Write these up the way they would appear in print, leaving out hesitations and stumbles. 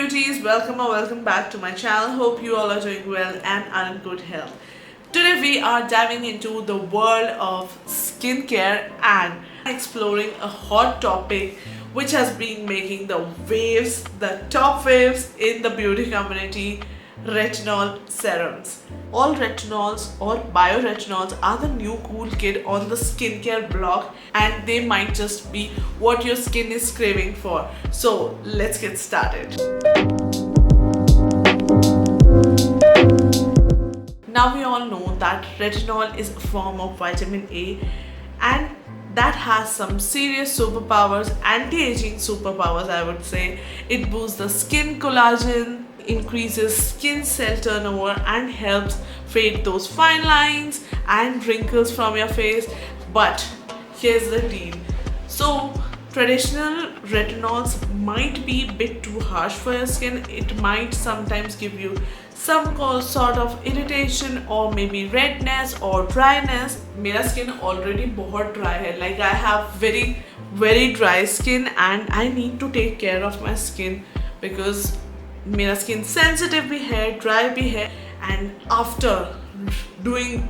beauties, welcome or welcome back to my channel. Hope you all are doing well and are in good health. Today we are diving into the world of skincare and exploring a hot topic which has been making the waves, the top waves in the beauty community, retinol serums. All retinols or bioretinols are the new cool kid on the skincare block, and they might just be what your skin is craving for. So let's get started. Now we all know that retinol is a form of vitamin A, and that has some serious superpowers, anti-aging superpowers I would say. It boosts the skin collagen, increases skin cell turnover and helps fade those fine lines and wrinkles from your face. But here's the deal. So traditional retinols might be a bit too harsh for your skin. It might sometimes give you some sort of irritation or maybe redness or dryness. मेरा skin already बहुत dry है. Like I have very dry skin and I need to take care of my skin because मेरा skin sensitive भी है, dry भी है. And after doing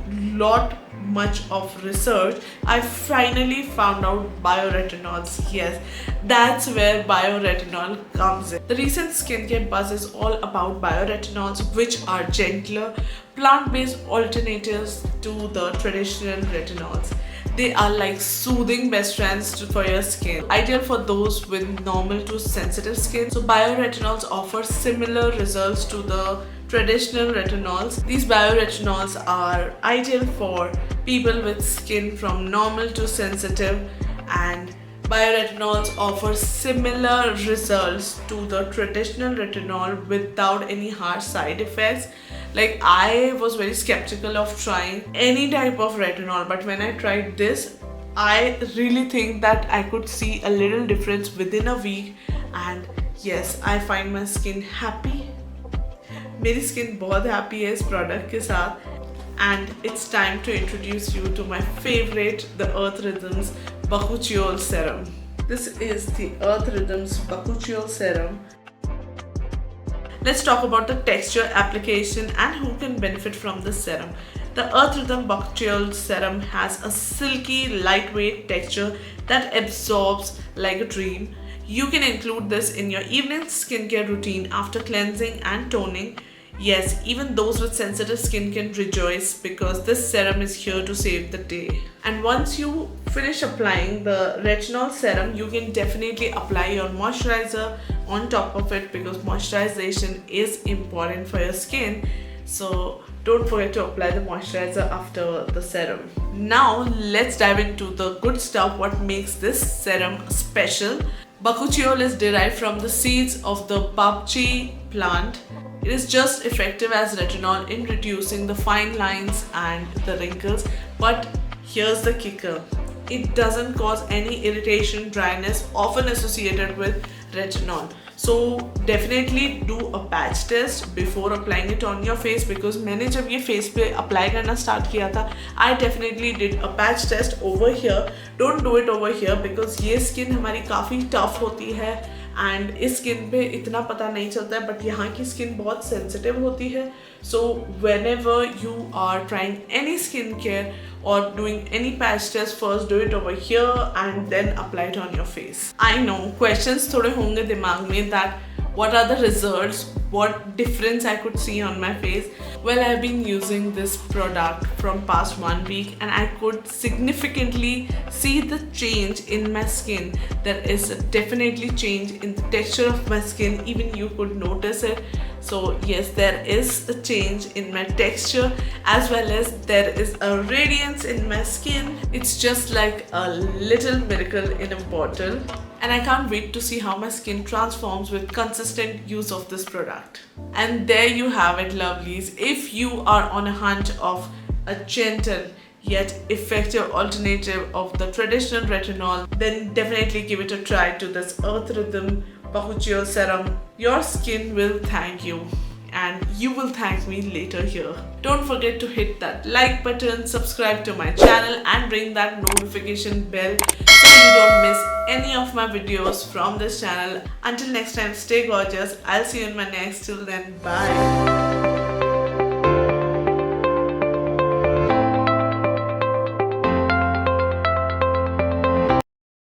much of research, I finally found out bioretinols. Yes, that's where bioretinol comes in. The recent skincare buzz is all about bioretinols, which are gentler, plant-based alternatives to the traditional retinols. They are like soothing best friends for your skin, ideal for those with normal to sensitive skin. So bioretinols offer similar results to the traditional retinols. These bioretinols are ideal for people with skin from normal to sensitive, and bioretinols offer similar results to the traditional retinol without any harsh side effects. Like I was very skeptical of trying any type of retinol, but when I tried this, I really think that I could see a little difference within a week. And yes, I find my skin happy. मेरी skin बहुत happy है इस product के साथ. And it's time to introduce you to my favorite, the Earth Rhythms Bakuchiol Serum. This is the Earth Rhythms Bakuchiol Serum. Let's talk about the texture, application and who can benefit from this serum. The Earth Rhythm Bakuchiol Serum has a silky, lightweight texture that absorbs like a dream. You can include this in your evening skincare routine after cleansing and toning. Yes, even those with sensitive skin can rejoice because this serum is here to save the day. And once you finish applying the retinol serum, you can definitely apply your moisturizer on top of it because moisturization is important for your skin. So don't forget to apply the moisturizer after the serum. Now let's dive into the good stuff, what makes this serum special. Bakuchiol is derived from the seeds of the Bakuchiol plant. It is just effective as retinol in reducing the fine lines and the wrinkles. But here's the kicker. It doesn't cause any irritation, dryness often associated with retinol. So definitely do a patch test before applying it on your face, because मैंने जब ये face पे apply करना start किया था, I definitely did a patch test over here. Don't do it over here because ये skin हमारी काफ़ी tough होती है and इस skin पे इतना पता नहीं चलता है, but यहाँ की skin बहुत sensitive होती है. So whenever you are trying any skincare or doing any patch test, first do it over here and then apply it on your face. I know questions थोड़े होंगे दिमाग में that what are the results, what difference I could see on my face. Well, I've been using this product from past 1 week and I could significantly see the change in my skin. There is definitely change in the texture of my skin, even you could notice it. So yes, there is a change in my texture as well as there is a radiance in my skin. It's just like a little miracle in a bottle. And I can't wait to see how my skin transforms with consistent use of this product. And there you have it, lovelies. If you are on a hunt of a gentle yet effective alternative of the traditional retinol, then definitely give it a try to this Earth Rhythm Bakuchiol Serum. Your skin will thank you. and you will thank me later here. Don't forget to hit that like button, subscribe to my channel and ring that notification bell so you don't miss any of my videos from this channel. Until next time, stay gorgeous. I'll see you in my next. Till then, bye.